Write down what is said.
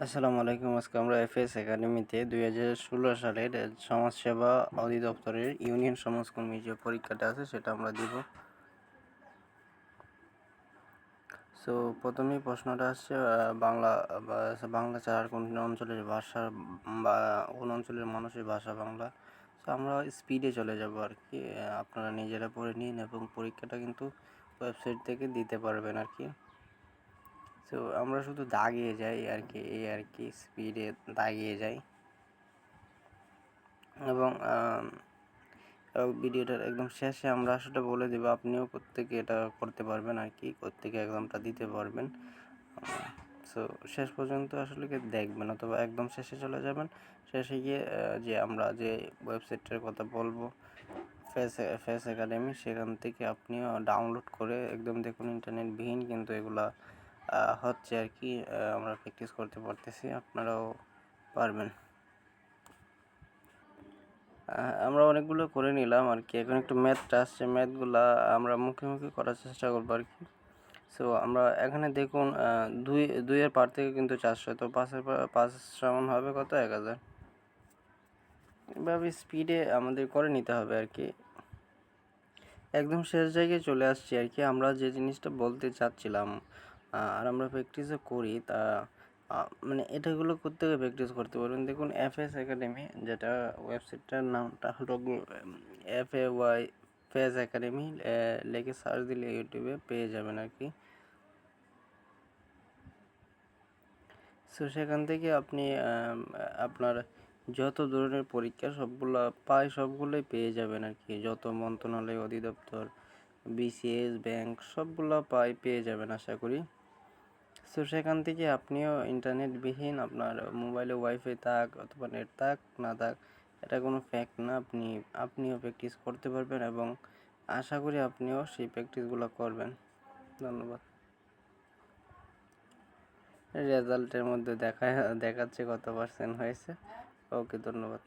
আসসালামু আলাইকুম। আজকে আমরা এফএস একাডেমিতে 2016 সালের সমাজসেবা অধিদপ্তরের ইউনিয়ন সমাজকর্মী যে পরীক্ষাটা আছে সেটা আমরা দিব। সো প্রথমেই প্রশ্নটা আসছে বাংলা ছাড়া আর কোন অঞ্চলের ভাষা বা কোন অঞ্চলের মানুষের ভাষা বাংলা। সো আমরা স্পিডে চলে যাব আর কি। আপনারা নিজেরা পড়ে নিন এবং পরীক্ষাটা কিন্তু ওয়েবসাইট থেকে দিতে পারবেন আর কি। তো আমরা শুধু দাগিয়ে যাই আর কি, এই আর কি, স্পিডে দাগিয়ে যাই এবং ভিডিওটার একদম শেষে আমরা আসলে বলে দেবো আপনিও প্রত্যেকে এটা করতে পারবেন আর কি, প্রত্যেকে এক্সামটা দিতে পারবেন। সো শেষ পর্যন্ত আসলে দেখবেন অথবা একদম শেষে চলে যাবেন। শেষে গিয়ে যে আমরা যে ওয়েবসাইটটার কথা বলবো ফেস একাডেমি, সেখান থেকে আপনিও ডাউনলোড করে একদম দেখুন ইন্টারনেটবিহীন কিন্তু এগুলা হচ্ছে আর কি। আমরা প্র্যাকটিস করতে পারতেছি, আপনারাও পারবেন। আমরা অনেকগুলো করে নিলাম আর কি। এখন একটু ম্যাথটা আসছে, ম্যাথগুলা আমরা মুখে মুখে করার চেষ্টা করবো আর কি। সো আমরা এখানে দেখুন দুইয়ের পার থেকে কিন্তু 400, তো 5 সমান হবে কত? 1000। এভাবে স্পিডে আমাদের করে নিতে হবে আর কি। একদম শেষ জায়গায় চলে আসছি আর কি। আমরা যে জিনিসটা বলতে চাচ্ছিলাম আর আমরা প্র্যাকটিসও করি, তা মানে এটাগুলো করতে গিয়ে প্র্যাকটিস করতে পারবেন। দেখুন এফএস একাডেমি, যেটা ওয়েবসাইটটার নামটা হলো FAY ফেস একাডেমি, লিখে সার্চ দিলে ইউটিউবে পেয়ে যাবেন আর কি। সো সেখান থেকে আপনি আপনার যত ধরনের পরীক্ষা সবগুলোই পেয়ে যাবেন আর কি। যত মন্ত্রণালয়, অধিদপ্তর, BCS, ব্যাংক, সবগুলো পেয়ে যাবেন আশা করি। সো সেখান থেকে আপনিও ইন্টারনেটবিহীন আপনার মোবাইলে ওয়াইফাই থাক অথবা নেট থাক না থাক, এটা কোনো ফ্যাক্ট না, আপনিও প্র্যাকটিস করতে পারবেন এবং আশা করি আপনিও সেই প্র্যাকটিসগুলো করবেন। ধন্যবাদ। রেজাল্টের মধ্যে দেখাচ্ছে কত % হয়েছে। ওকে, ধন্যবাদ।